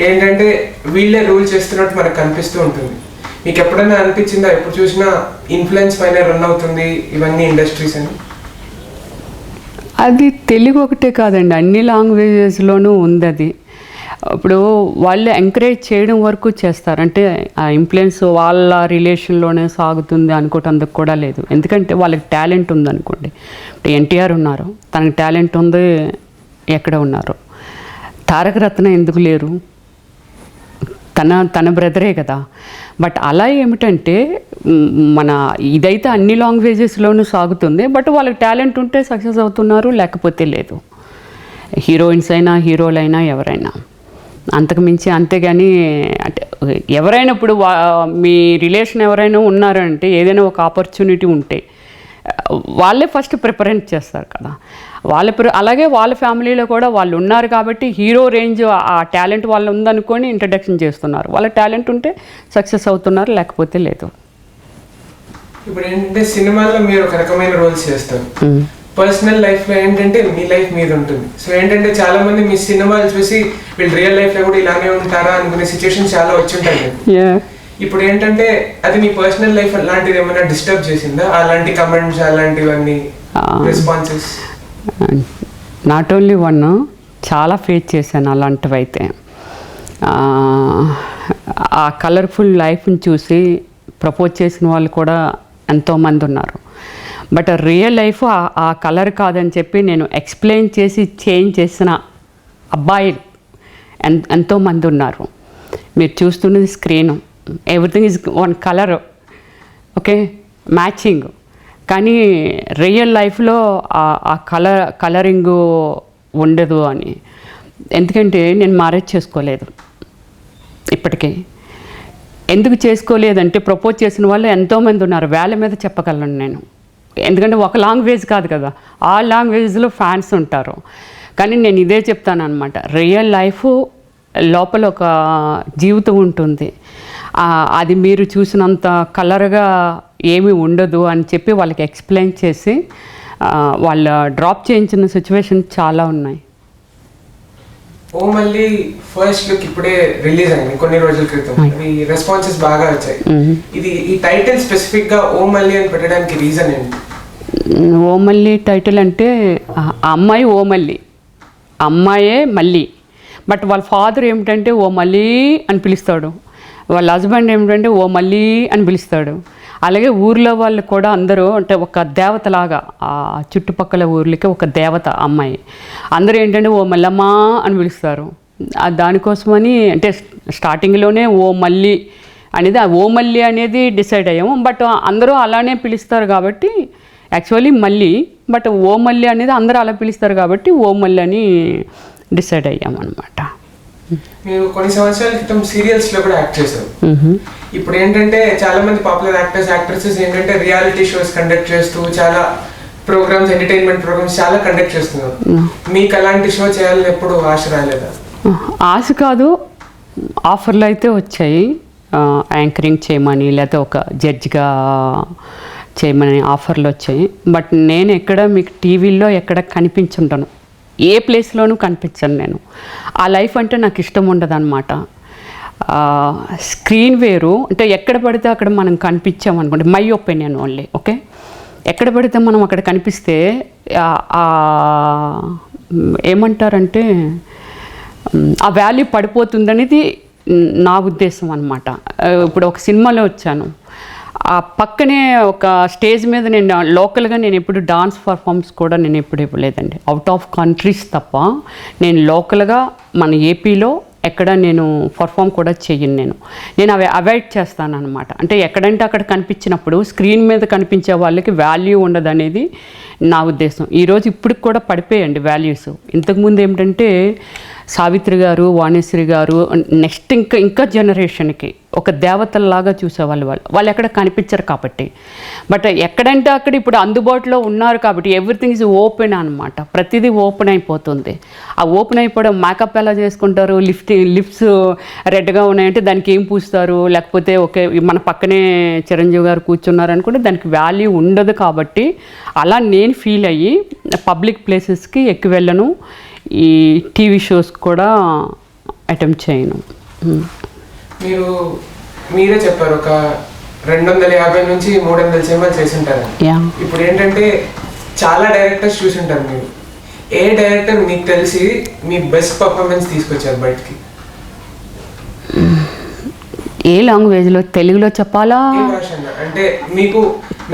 ఏంటంటే వీళ్ళే రూల్ చేస్తున్నట్టు మనకు కనిపిస్తూ ఉంటుంది. మీకు ఎప్పుడైనా అనిపించిందా, ఎప్పుడు చూసినా ఇన్ఫ్లుయెన్స్ పైన రన్ అవుతుంది ఇవన్నీ ఇండస్ట్రీస్ అని? అది తెలుగు ఒకటే కాదండి, అన్ని లాంగ్వేజెస్లోనూ ఉంది అది. ఇప్పుడు వాళ్ళు ఎంకరేజ్ చేయడం వరకు చేస్తారు. అంటే ఆ ఇన్ఫ్లుయెన్స్ వాళ్ళ రిలేషన్లోనే సాగుతుంది అనుకోవటందుకు కూడా లేదు. ఎందుకంటే వాళ్ళకి టాలెంట్ ఉందనుకోండి. ఇప్పుడు ఎన్టీఆర్ ఉన్నారు, తనకి టాలెంట్ ఉంది, ఎక్కడ ఉన్నారు? తారక రత్న ఎందుకు లేరు? తన బ్రదరే కదా. బట్ అలా ఏమిటంటే మన ఇదైతే అన్ని లాంగ్వేజెస్లోనూ సాగుతుంది. బట్ వాళ్ళకి టాలెంట్ ఉంటే సక్సెస్ అవుతున్నారు, లేకపోతే లేదు. హీరోయిన్స్ అయినా హీరోలైనా ఎవరైనా అంతకుమించి. అంతేగాని అంటే ఎవరైనా ఇప్పుడు మీ రిలేషన్ ఎవరైనా ఉన్నారంటే ఏదైనా ఒక ఆపర్చునిటీ ఉంటే వాళ్ళే ఫస్ట్ ప్రిఫరెన్స్ చేస్తారు కదా. అలాగే వాళ్ళ ఫ్యామిలీలో కూడా వాళ్ళు ఉన్నారు కాబట్టి హీరో రేంజ్ ఆ టాలెంట్ వాళ్ళు ఉందనుకొని ఇంట్రడక్షన్ చేస్తున్నారు. వాళ్ళ టాలెంట్ ఉంటే సక్సెస్ అవుతున్నారు, లేకపోతే లేదు. ఇప్పుడు ఏంటంటే సినిమాల్లో మీరు ఒక రకమైన రోల్స్ చేస్తారు, పర్సనల్ లైఫ్లో ఏంటంటే మీ లైఫ్ మీద ఉంటుంది. సో ఏంటంటే చాలా మంది మీ సినిమాలు చూసి వీళ్ళు రియల్ లైఫ్లో కూడా ఇలానే ఉంటారా అనుకునే సిచ్యువేషన్ చాలా వచ్చి ఉంటాయి. ఇప్పుడు ఏంటంటే అది మీ పర్సనల్ లైఫ్ లాంటిది ఏమైనా డిస్టర్బ్ చేసిందా? అలాంటి కమెంట్స్, అలాంటివన్నీ రెస్పాన్సెస్? నాట్ ఓన్లీ వన్, చాలా ఫేస్ చేశాను అలాంటివి. అయితే ఆ కలర్ఫుల్ లైఫ్ని చూసి ప్రపోజ్ చేసిన వాళ్ళు కూడా ఎంతోమంది ఉన్నారు. బట్ రియల్ లైఫ్ ఆ కలర్ కాదని చెప్పి నేను ఎక్స్ప్లెయిన్ చేసి చేంజ్ చేసిన అబ్బాయిలు ఎంతోమంది ఉన్నారు. మీరు చూస్తున్నది screen, everything is one colour, okay, matching. కానీ రియల్ లైఫ్లో ఆ కలరింగు ఉండదు అని. ఎందుకంటే నేను మ్యారేజ్ చేసుకోలేదు ఇప్పటికీ. ఎందుకు చేసుకోలేదంటే ప్రపోజ్ చేసిన వాళ్ళు ఎంతోమంది ఉన్నారు, వేల మీద చెప్పగలను నేను. ఎందుకంటే ఒక లాంగ్వేజ్ కాదు కదా, ఆ లాంగ్వేజ్లో ఫ్యాన్స్ ఉంటారు. కానీ నేను ఇదే చెప్తాను అనమాట, రియల్ లైఫ్ లోపల ఒక జీవితం ఉంటుంది. అది మీరు చూసినంత కలర్గా ఏమీ ఉండదు అని చెప్పి వాళ్ళకి ఎక్స్ప్లెయిన్ చేసి వాళ్ళ డ్రాప్ చేయించిన సిచ్యువేషన్ చాలా ఉన్నాయి. ఓ మళ్ళీ ఫస్ట్ లుక్ ఇప్పుడే రిలీజ్ అయింది కొన్ని రోజుల క్రితం, ఈ రెస్పాన్సెస్ బాగా వచ్చాయి. ఈ టైటిల్ స్పెసిఫిక్ గా ఓ మళ్ళీ అని పెట్టడానికి రీజన్ ఏంటి? ఓ మళ్ళీ టైటిల్ అంటే అమ్మాయి ఓ మళ్ళీ, అమ్మాయే మళ్ళీ. బట్ వాళ్ళ ఫాదర్ ఏమిటంటే ఓ మళ్ళీ అని పిలుస్తాడు, వాళ్ళ హస్బెండ్ ఏమిటంటే ఓ మళ్ళీ అని పిలుస్తాడు. అలాగే ఊర్లో వాళ్ళు కూడా అందరూ అంటే ఒక దేవతలాగా, ఆ చుట్టుపక్కల ఊర్లకి ఒక దేవత అమ్మాయి. అందరూ ఏంటంటే ఓ మల్లమ్మ అని పిలుస్తారు. దానికోసమని అంటే స్టార్టింగ్లోనే ఓ మళ్ళీ అనేది ఓ మళ్ళీ అనేది డిసైడ్ అయ్యాము. బట్ అందరూ అలానే పిలుస్తారు కాబట్టి యాక్చువల్లీ మళ్ళీ, బట్ ఓ మళ్ళీ అనేది అందరూ అలా పిలుస్తారు కాబట్టి ఓ మళ్ళీ అని డిసైడ్ అయ్యాము అనమాట. మీరు కొన్ని సంవత్సరాల క్రితం సీరియల్స్ లో కూడా యాక్ట్ చేశారు. ఇప్పుడు ఏంటంటే చాలా మంది పాపులర్ యాక్టర్స్ యాక్ట్రెసెస్ ఏంటంటే రియాలిటీ షోస్ కండక్ట్ చేస్తూ చాలా ప్రోగ్రామ్స్, ఎంటర్టైన్మెంట్ ప్రోగ్రామ్స్ చాలా కండక్ట్ చేస్తున్నారు. మీకు అలాంటి షో చేయాలని ఎప్పుడు ఆశ రాలేదా? ఆశ కాదు, ఆఫర్లు అయితే వచ్చాయి. యాంకరింగ్ చేయమని లేకపోతే ఒక జడ్జిగా చేయమని ఆఫర్లు వచ్చాయి. బట్ నేను ఎక్కడ మీకు టీవీలో ఎక్కడ కనిపించుంటాను, ఏ ప్లేస్లోనూ కనిపించను నేను. ఆ లైఫ్ అంటే నాకు ఇష్టం ఉండదు అనమాట. స్క్రీన్ వేరు, అంటే ఎక్కడ పడితే అక్కడ మనం కనిపించామనుకోండి, మై ఒపీనియన్ ఓన్లీ, ఓకే. ఎక్కడ పడితే మనం అక్కడ కనిపిస్తే ఏమంటారంటే ఆ వాల్యూ పడిపోతుందనేది నా ఉద్దేశం అనమాట. ఇప్పుడు ఒక సినిమాలో వచ్చాను, ఆ పక్కనే ఒక స్టేజ్ మీద నేను లోకల్గా నేను ఎప్పుడు డాన్స్ పర్ఫార్మెన్స్ కూడా నేను ఎప్పుడు ఇవ్వలేదండి, అవుట్ ఆఫ్ కంట్రీస్ తప్ప. నేను లోకల్గా మన ఏపీలో ఎక్కడ నేను పర్ఫామ్ కూడా చెయ్యను. నేను అవి అవాయిడ్ చేస్తాను అనమాట. అంటే ఎక్కడంటే అక్కడ కనిపించినప్పుడు స్క్రీన్ మీద కనిపించే వాళ్ళకి వాల్యూ ఉండదు అనేది నా ఉద్దేశం. ఈరోజు ఇప్పటికి కూడా పడిపోయండి వాల్యూస్. ఇంతకుముందు ఏమిటంటే సావిత్రి గారు, వాణిశ్రీ గారు, నెక్స్ట్ ఇంకా జనరేషన్కి ఒక దేవతల్లాగా చూసేవాళ్ళు. వాళ్ళు ఎక్కడ కనిపించరు కాబట్టి. బట్ ఎక్కడంటే అక్కడ ఇప్పుడు అందుబాటులో ఉన్నారు కాబట్టి ఎవ్రీథింగ్ ఈజ్ ఓపెన్ అనమాట. ప్రతిదీ ఓపెన్ అయిపోతుంది. ఆ ఓపెన్ అయిపోవడం, మేకప్ ఎలా చేసుకుంటారు, లిప్స్ రెడ్గా ఉన్నాయంటే దానికి ఏం పూస్తారు, లేకపోతే ఓకే మన పక్కనే చిరంజీవి గారు కూర్చున్నారు అనుకుంటే దానికి వాల్యూ ఉండదు. కాబట్టి అలా నేను ఫీల్ అయ్యి పబ్లిక్ ప్లేసెస్కి ఎక్కువ వెళ్ళను, ఈ టీవీ షోస్ కూడా అటెంప్ట్ చేయను. మీరే చెప్పారు ఒక 250 నుంచి 300 సినిమాలు చేసి ఉంటారు. ఇప్పుడు ఏంటంటే చాలా డైరెక్టర్స్ చూసి ఉంటారు. మీరు ఏ డైరెక్టర్ మీకు తెలిసి మీ బెస్ట్ పర్ఫార్మెన్స్ తీసుకొచ్చారు బయటికి? ఏ లాంగ్వేజ్లో? తెలుగులో చెప్పాలా? అంటే మీకు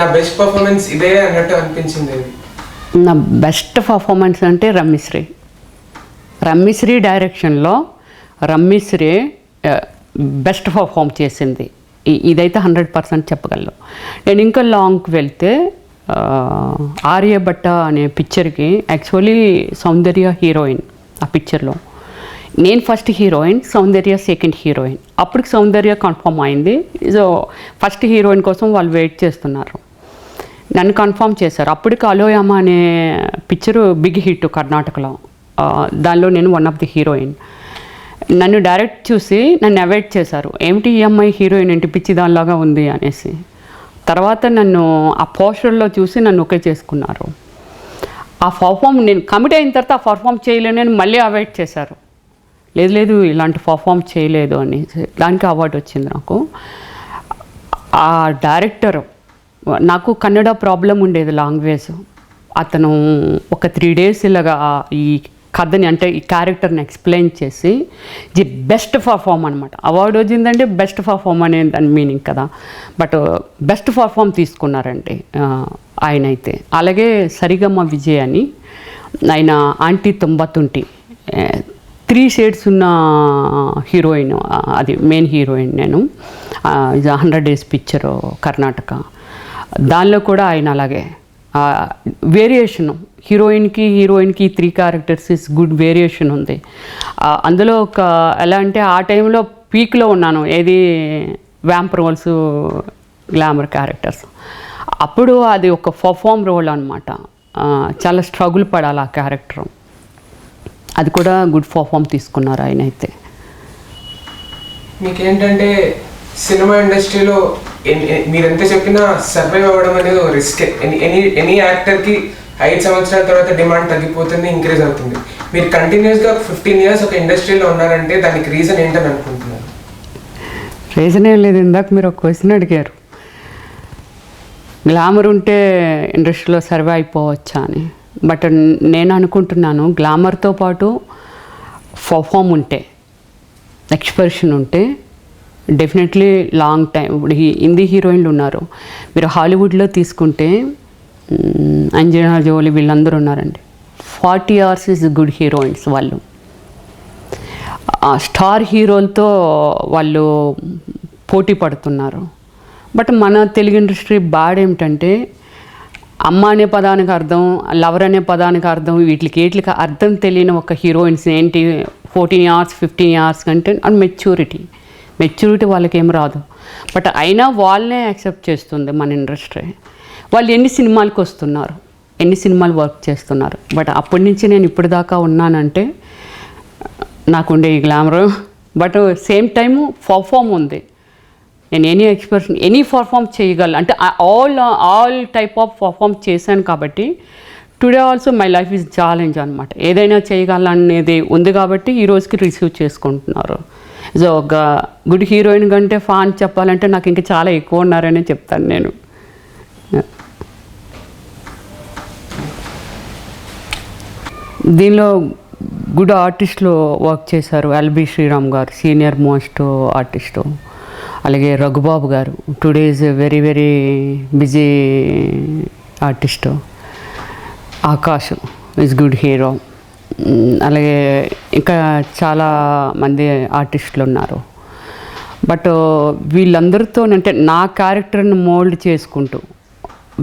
నా బెస్ట్ పర్ఫార్మెన్స్ ఇదే అన్నట్టు అనిపించింది. నా బెస్ట్ పర్ఫార్మెన్స్ అంటే రమ్మిశ్రీ డైరెక్షన్లో రమ్మిశ్రీ బెస్ట్ పర్ఫామ్ చేసింది. ఇదైతే 100% చెప్పగలను. నేను ఇంకా లాంగ్కి వెళ్తే ఆర్యభట్ట అనే పిక్చర్కి యాక్చువల్లీ సౌందర్య హీరోయిన్. ఆ పిక్చర్లో నేను ఫస్ట్ హీరోయిన్, సౌందర్య సెకండ్ హీరోయిన్. అప్పటికి సౌందర్య కన్ఫర్మ్ అయింది. సో ఫస్ట్ హీరోయిన్ కోసం వాళ్ళు వెయిట్ చేస్తున్నారు. నన్ను కన్ఫర్మ్ చేశారు. అప్పటికి అలోయామ అనే పిక్చరు బిగ్ హిట్ కర్ణాటకలో. దానిలో నేను వన్ ఆఫ్ ది హీరోయిన్. నన్ను డైరెక్ట్ చూసి నన్ను అవాయిడ్ చేశారు. ఏమిటి ఈ అమ్మాయి హీరోయిన్ ఏంటి పిచ్చి దానిలాగా ఉంది అనేసి. తర్వాత నన్ను ఆ పోస్టర్లో చూసి నన్ను ఒకే చేసుకున్నారు. ఆ పర్ఫామ్ నేను కమిట్ అయిన తర్వాత ఆ పర్ఫామ్ చేయలేనని మళ్ళీ అవాయిడ్ చేశారు. లేదు ఇలాంటి పర్ఫామ్ చేయలేదు అని. దానికి అవార్డు వచ్చింది నాకు. ఆ డైరెక్టర్, నాకు కన్నడ ప్రాబ్లం ఉండేది లాంగ్వేజ్. అతను ఒక 3 days ఇలాగా ఈ కథని అంటే ఈ క్యారెక్టర్ని ఎక్స్ప్లెయిన్ చేసి ది బెస్ట్ పర్ఫామ్ అనమాట. అవార్డు వచ్చిందంటే బెస్ట్ పర్ఫామ్ అనే దాని మీనింగ్ కదా. బట్ బెస్ట్ పర్ఫామ్ తీసుకున్నారండి ఆయన అయితే. అలాగే సరిగమ విజయ్ అని, ఆయన ఆంటీ తొంబతుంటి 3 shades ఉన్న హీరోయిన్, అది మెయిన్ హీరోయిన్. నేను 100 days పిక్చరు కర్ణాటక, దానిలో కూడా ఆయన అలాగే వేరియేషను హీరోయిన్కి 3 characters ఇస్ గుడ్ వేరియేషన్ ఉంది. అందులో ఒక ఎలా అంటే ఆ టైంలో పీక్లో ఉన్నాను, ఏది వ్యాంప్ రోల్స్, గ్లామర్ క్యారెక్టర్స్. అప్పుడు అది ఒక పర్ఫామ్ రోల్ అనమాట. చాలా స్ట్రగుల్ పడాలి ఆ క్యారెక్టర్. అది కూడా గుడ్ పర్ఫామ్ తీసుకున్నారు ఆయన అయితే. మీకేంటంటే సినిమా ఇండస్ట్రీలో మీరెంత చెప్పినా సర్వైవ్ అవ్వడం అనేది ఒక రిస్క్. ఎనీ యాక్టర్కి 5 సంవత్సరాల తర్వాత డిమాండ్ తగ్గిపోతుంది, ఇంక్రీజ్ అవుతుంది. మీరు కంటిన్యూస్గా 15 years ఒక ఇండస్ట్రీలో ఉన్నారంటే దానికి రీజన్ ఏంటని అనుకుంటున్నారు? రీజన్ ఏం లేదు. ఇందాక మీరు ఒక క్వశ్చన్ అడిగారు, గ్లామర్ ఉంటే ఇండస్ట్రీలో సర్వే అయిపోవచ్చా అని. బట్ నేను అనుకుంటున్నాను గ్లామర్తో పాటు పర్ఫామ్ ఉంటే, ఎక్స్ప్రెషన్ ఉంటే డెఫినెట్లీ లాంగ్ టైం. ఇప్పుడు హిందీ హీరోయిన్లు ఉన్నారు. మీరు హాలీవుడ్లో తీసుకుంటే అంజనా జోలీ వీళ్ళందరూ ఉన్నారండి. 40 years ఇస్ గుడ్ హీరోయిన్స్ వాళ్ళు. స్టార్ హీరోలతో వాళ్ళు పోటీ పడుతున్నారు. బట్ మన తెలుగు ఇండస్ట్రీ బ్యాడ్ ఏమిటంటే అమ్మ అనే పదానికి అర్థం, లవర్ అనే పదానికి అర్థం, వీటికి అర్థం తెలియని ఒక హీరోయిన్స్ ఏంటి 14 years 15 years కంటే అండ్ మెచ్యూరిటీ వాళ్ళకి ఏం రాదు. బట్ అయినా వాళ్ళనే యాక్సెప్ట్ చేస్తుంది మన ఇండస్ట్రీ. వాళ్ళు ఎన్ని సినిమాలకు వస్తున్నారు, ఎన్ని సినిమాలు వర్క్ చేస్తున్నారు. బట్ అప్పటి నుంచి నేను ఇప్పటిదాకా ఉన్నానంటే నాకుండే ఈ glamour. But same time perform ఉంది. నేను ఎనీ పర్ఫామ్ చేయగలను అంటే ఆల్ టైప్ ఆఫ్ పర్ఫామ్ చేశాను కాబట్టి today also my life is challenge అనమాట. ఏదైనా చేయగలనేది ఉంది కాబట్టి ఈ రోజుకి రిసీవ్ చేసుకుంటున్నారు. సో ఒక గుడ్ హీరోయిన్ కంటే ఫాన్ చెప్పాలంటే నాకు ఇంకా చాలా ఎక్కువ ఉన్నారనే చెప్తాను నేను. దీనిలో గుడ్ ఆర్టిస్ట్లో వర్క్ చేశారు. ఎల్బి శ్రీరామ్ గారు సీనియర్ మోస్ట్ ఆర్టిస్టు, అలాగే రఘుబాబు గారు today is very very busy artist. Akash is good hero. అలాగే ఇంకా చాలా మంది ఆర్టిస్టులు ఉన్నారు. బట్ వీళ్ళందరితో అంటే నా క్యారెక్టర్ని మోల్డ్ చేసుకుంటూ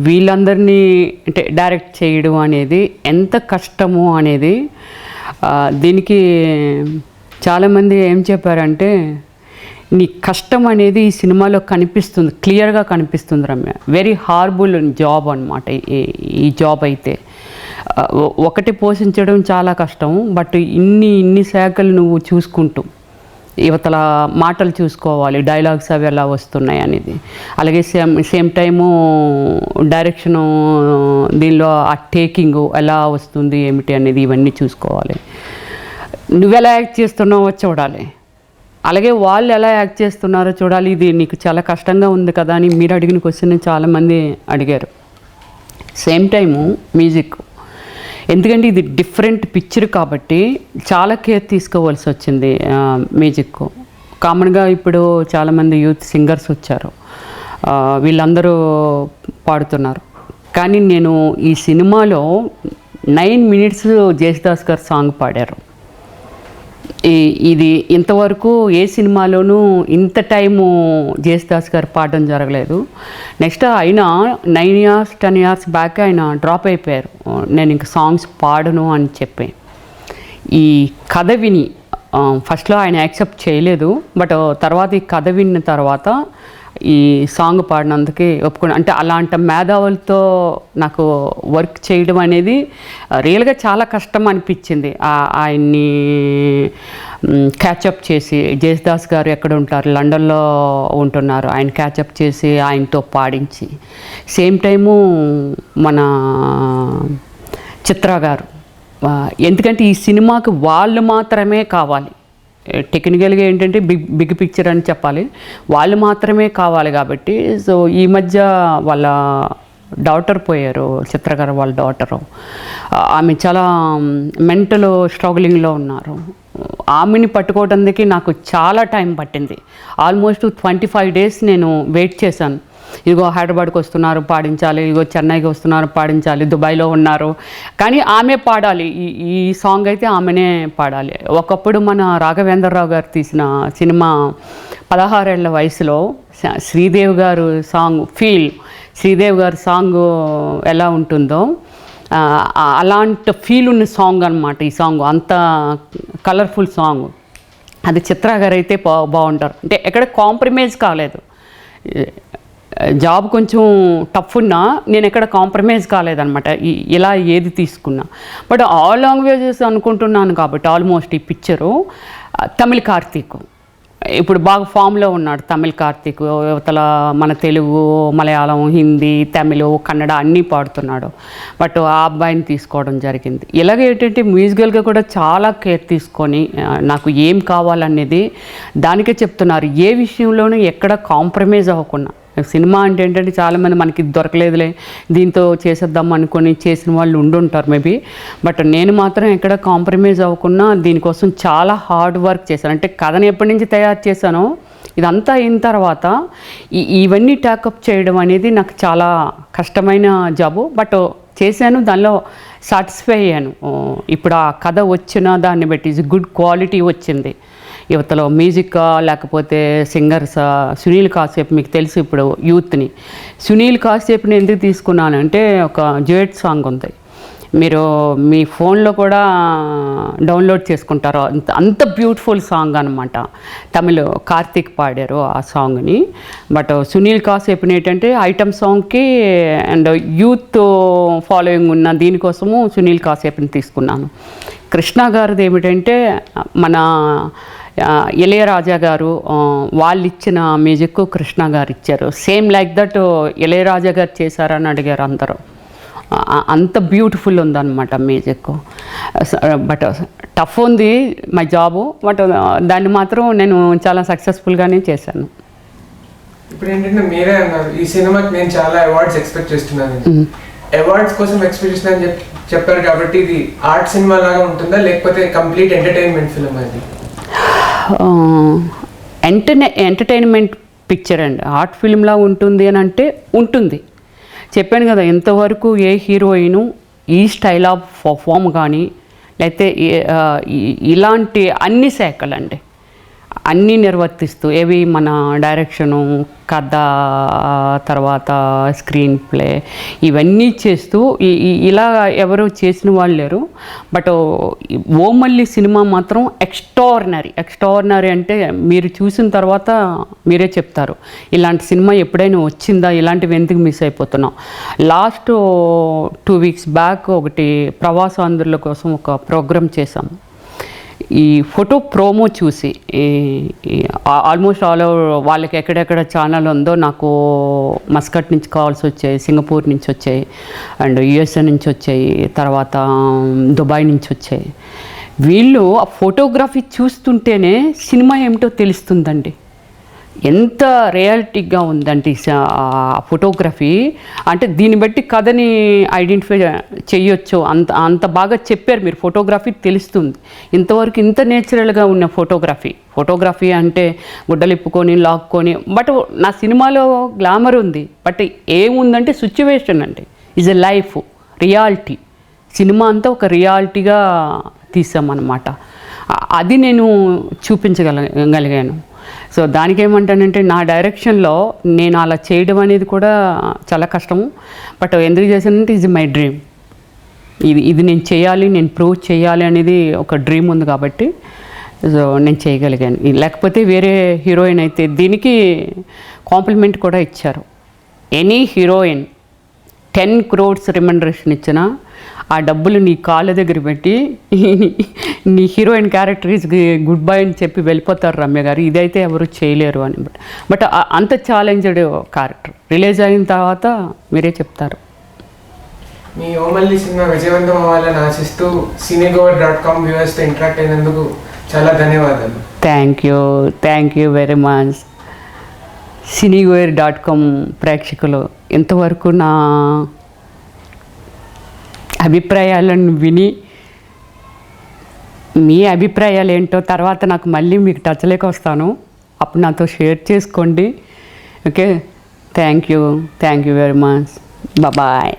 వీళ్ళందరినీ అంటే డైరెక్ట్ చేయడం అనేది ఎంత కష్టము అనేది దీనికి చాలామంది ఏం చెప్పారంటే నీ కష్టం అనేది ఈ సినిమాలో కనిపిస్తుంది, క్లియర్గా కనిపిస్తుంది రమ్య. వెరీ హార్బుల్ జాబ్ అనమాట ఈ జాబ్ అయితే. ఒకటి పోషించడం చాలా కష్టం. బట్ ఇన్ని శాఖలు నువ్వు చూసుకుంటూ యువతల మాటలు చూసుకోవాలి, డైలాగ్స్ అవి ఎలా వస్తున్నాయి అనేది. అలాగే సేమ్ టైము డైరెక్షను, దీనిలో ఆ టేకింగ్ ఎలా వస్తుంది ఏమిటి అనేది ఇవన్నీ చూసుకోవాలి. నువ్వెలా యాక్ట్ చేస్తున్నావో చూడాలి, అలాగే వాళ్ళు ఎలా యాక్ట్ చేస్తున్నారో చూడాలి. ఇది నీకు చాలా కష్టంగా ఉంది కదా అని మీరు అడిగిన క్వశ్చన్ చాలామంది అడిగారు. సేమ్ టైము మ్యూజిక్, ఎందుకంటే ఇది డిఫరెంట్ పిక్చర్ కాబట్టి చాలా కేర్ తీసుకోవాల్సి వచ్చింది మ్యూజిక్. కామన్గా ఇప్పుడు చాలామంది యూత్ సింగర్స్ వచ్చారు, వీళ్ళందరూ పాడుతున్నారు. కానీ నేను ఈ సినిమాలో 9 minutes జేసుదాస్ గారు సాంగ్ పాడారు. ఇది ఇంతవరకు ఏ సినిమాలోనూ ఇంత టైము జేసుదాస్ గారు పాడడం జరగలేదు. నెక్స్ట్ ఆయన 9 years 10 years బ్యాక్ ఆయన డ్రాప్ అయిపోయారు. నేను ఇంక సాంగ్స్ పాడను అని చెప్పి ఈ కథ విని ఫస్ట్లో ఆయన యాక్సెప్ట్ చేయలేదు. బట్ తర్వాత ఈ కథ విన్న తర్వాత ఈ సాంగ్ పాడినందుకే ఒప్పుకున్నాను. అంటే అలాంటి మేధావులతో నాకు వర్క్ చేయడం అనేది రియల్గా చాలా కష్టం అనిపించింది. ఆయన్ని క్యాచప్ చేసి, జేసుదాస్ గారు ఎక్కడ ఉంటారు, లండన్లో ఉంటున్నారు, ఆయన క్యాచప్ చేసి ఆయనతో పాడించి, సేమ్ టైము మన చిత్ర గారు, ఎందుకంటే ఈ సినిమాకి వాళ్ళు మాత్రమే కావాలి. టెక్నికల్గా ఏంటంటే బిగ్ పిక్చర్ అని చెప్పాలి, వాళ్ళు మాత్రమే కావాలి కాబట్టి. సో ఈ మధ్య వాళ్ళ డాటర్ పోయారు, చిత్రగారు వాళ్ళ డాటరు. ఆమె చాలా మెంటల్ స్ట్రగులింగ్లో ఉన్నారు. ఆమెని పట్టుకోవడానికి నాకు చాలా టైం పట్టింది. ఆల్మోస్ట్ 25 days నేను వెయిట్ చేశాను. ఇదిగో హైదరాబాద్కి వస్తున్నారు పాడించాలి, ఇదిగో చెన్నైకి వస్తున్నారు పాడించాలి, దుబాయ్లో ఉన్నారు, కానీ ఆమె పాడాలి. ఈ సాంగ్ అయితే ఆమెనే పాడాలి. ఒకప్పుడు మన రాఘవేంద్రరావు గారు తీసిన సినిమా 16 ఏళ్ల వయసులో శ్రీదేవి గారు సాంగ్ శ్రీదేవి గారి సాంగ్ ఎలా ఉంటుందో అలాంటి ఫీల్ ఉన్న సాంగ్ అనమాట ఈ సాంగ్. అంత కలర్ఫుల్ సాంగ్ అది. చిత్ర గారు అయితే బాగుంటారు. అంటే ఎక్కడ కాంప్రమైజ్ కాలేదు. జాబ్ కొంచెం టఫ్ ఉన్నా నేను ఎక్కడ కాంప్రమైజ్ కాలేదనమాట ఇలా ఏది తీసుకున్నా. బట్ ఆల్ లాంగ్వేజెస్ అనుకుంటున్నాను కాబట్టి ఆల్మోస్ట్ ఈ పిక్చరు తమిళ్ కార్తీక్ ఇప్పుడు బాగా ఫామ్లో ఉన్నాడు. తమిళ్ కార్తీక్ యువతల మన తెలుగు, మలయాళం, హిందీ, తమిళ్, కన్నడ అన్నీ పాడుతున్నాడు. బట్ ఆ అబ్బాయిని తీసుకోవడం జరిగింది. ఇలాగే ఏంటంటే మ్యూజికల్గా కూడా చాలా కేర్ తీసుకొని నాకు ఏం కావాలనేది దానికే చెప్తున్నారు. ఏ విషయంలోనూ ఎక్కడ కాంప్రమైజ్ అవ్వకుండా. సినిమా అంటే ఏంటంటే చాలామంది మనకి దొరకలేదులే దీంతో చేసేద్దాం అనుకొని చేసిన వాళ్ళు ఉండుంటారు మేబీ. బట్ నేను మాత్రం ఎక్కడ కాంప్రమైజ్ అవ్వకుండా దీనికోసం చాలా హార్డ్ వర్క్ చేశాను. అంటే కథను ఎప్పటి నుంచి తయారు చేశానో ఇదంతా అయిన తర్వాత ఇవన్నీ ట్యాకప్ చేయడం అనేది నాకు చాలా కష్టమైన జాబు. బట్ చేశాను, దానిలో సాటిస్ఫై అయ్యాను. ఇప్పుడు ఆ కథ వచ్చిన దాన్ని బట్టి గుడ్ క్వాలిటీ వచ్చింది. యువతలో మ్యూజిక్ లేకపోతే సింగర్స్. సునీల్ కాశ్యప్ మీకు తెలుసు ఇప్పుడు యూత్ని. సునీల్ కాశ్యప్ని ఎందుకు తీసుకున్నానంటే ఒక డ్యూయట్ సాంగ్ ఉంది, మీరు మీ ఫోన్లో కూడా డౌన్లోడ్ చేసుకుంటారు. అంత బ్యూటిఫుల్ సాంగ్ అనమాట. తమిళ్ కార్తీక్ పాడారు ఆ సాంగ్ని. బట్ సునీల్ కాశ్యప్ని ఏంటంటే ఐటమ్ సాంగ్కి అండ్ యూత్ ఫాలోయింగ్ ఉన్న దీనికోసము సునీల్ కాశ్యప్ని తీసుకున్నాను. కృష్ణ గారిది ఏమిటంటే మన ఇళయరాజా గారు వాళ్ళు ఇచ్చిన మ్యూజిక్ కృష్ణ గారు ఇచ్చారు. సేమ్ లైక్ దట్ ఇళయరాజా గారు చేశారని అడిగారు అందరూ. అంత బ్యూటిఫుల్ ఉందన్నమాట మ్యూజిక్. బట్ టఫ్ ఉంది మై జాబు, బట్ దాన్ని మాత్రం నేను చాలా సక్సెస్ఫుల్గానే చేశాను. ఇప్పుడు ఏంటంటే మీరే అన్నారు ఈ సినిమాకి నేను చాలా అవార్డ్స్ ఎక్స్పెక్ట్ చేస్తున్నాను. అవార్డ్స్ కోసం ఎక్స్పెక్ట్ చేస్తున్నాను చెప్పారు కాబట్టి ఇది ఆర్ట్ సినిమా లాగా ఉంటుందా లేకపోతే కంప్లీట్ ఎంటర్టైన్మెంట్ ఫిల్మ్ అది? ఎంటర్టైన్మెంట్ పిక్చర్ అండి. ఆర్ట్ ఫిల్మ్లా ఉంటుంది అని అంటే ఉంటుంది. చెప్పాను కదా, ఇంతవరకు ఏ హీరోయిను ఈ స్టైల్ ఆఫ్ పర్ఫామ్ కానీ లేకపోతే ఇలాంటి అన్ని శాఖలండి అన్నీ నిర్వర్తిస్తూ ఏవి మన డైరెక్షను, కథ, తర్వాత స్క్రీన్ ప్లే ఇవన్నీ చేస్తూ ఇలా ఎవరు చేసిన వాళ్ళు లేరు. బట్ ఓమల్లి సినిమా మాత్రం ఎక్స్ట్రాordinary అంటే మీరు చూసిన తర్వాత మీరే చెప్తారు ఇలాంటి సినిమా ఎప్పుడైనా వచ్చిందా, ఇలాంటివి ఎందుకు మిస్ అయిపోతున్నాం. లాస్ట్ 2 weeks బ్యాక్ ఒకటి ప్రవాసాంధ్రుల కోసం ఒక ప్రోగ్రామ్ చేశాము. ఈ ఫోటో ప్రోమో చూసి ఆల్మోస్ట్ ఆల్ ఓవర్ వాళ్ళకి ఎక్కడెక్కడ ఛానల్ ఉందో నాకు మస్కట్ నుంచి కాల్స్ వచ్చాయి, సింగపూర్ నుంచి వచ్చాయి, అండ్ యుఎస్ఏ నుంచి వచ్చాయి, తర్వాత దుబాయ్ నుంచి వచ్చాయి. వీళ్ళు ఆ ఫోటోగ్రఫీ చూస్తుంటేనే సినిమా ఏమిటో తెలుస్తుందండి. ఎంత రియాలిటిక్గా ఉందంటే ఫోటోగ్రఫీ, అంటే దీన్ని బట్టి కథని ఐడెంటిఫై చేయొచ్చు. అంత బాగా చెప్పారు మీరు. ఫోటోగ్రఫీ తెలుస్తుంది. ఇంతవరకు ఇంత నేచురల్గా ఉన్న ఫోటోగ్రఫీ అంటే గుడ్డలిప్పుకొని లాక్కొని. బట్ నా సినిమాలో గ్లామర్ ఉంది, బట్ ఏముందంటే సిచ్యువేషన్ అండి. Is a life reality. Cinema అంతా ఒక రియాలిటీగా తీసామన్నమాట. అది నేను చూపించగలిగాను. సో దానికి ఏమంటానంటే నా డైరెక్షన్లో నేను అలా చేయడం అనేది కూడా చాలా కష్టము. బట్ ఎందుకు చేశానంటే ఇది మై డ్రీమ్. ఇది నేను చేయాలి, నేను ప్రూవ్ చేయాలి అనేది ఒక డ్రీమ్ ఉంది కాబట్టి సో నేను చేయగలిగాను. లేకపోతే వేరే హీరోయిన్ అయితే దీనికి కాంప్లిమెంట్ కూడా ఇచ్చారు. ఎనీ హీరోయిన్ 10 crores రిమండరేషన్ ఇచ్చినా ఆ డబ్బులు నీ కాళ్ళ దగ్గర పెట్టి నీ heroine character is good bye అని చెప్పి వెళ్ళిపోతారు రమ్య గారు. ఇదైతే ఎవరు చేయలేరు అని. బట్ అంత ఛాలెంజ్డ్ క్యారెక్టర్ రిలీజ్ అయిన తర్వాత మీరే చెప్తారు. మీ ఓమల్లి సినిమా విజయవంతం అవ్వాలని ఆశిస్తూ cinegoer.com వ్యూవర్స్తో ఇంటరాక్ట్ అయినందుకు చాలా ధన్యవాదాలు. Thank you very much. cinegoer.com ప్రేక్షకులు ఇంతవరకు నా అభిప్రాయాలను విని మీ అభిప్రాయాలు ఏంటో తర్వాత నాకు మళ్ళీ మీకు టచ్లోకి వస్తాను, అప్పుడు నాతో షేర్ చేసుకోండి. Okay, thank you very much. Bye.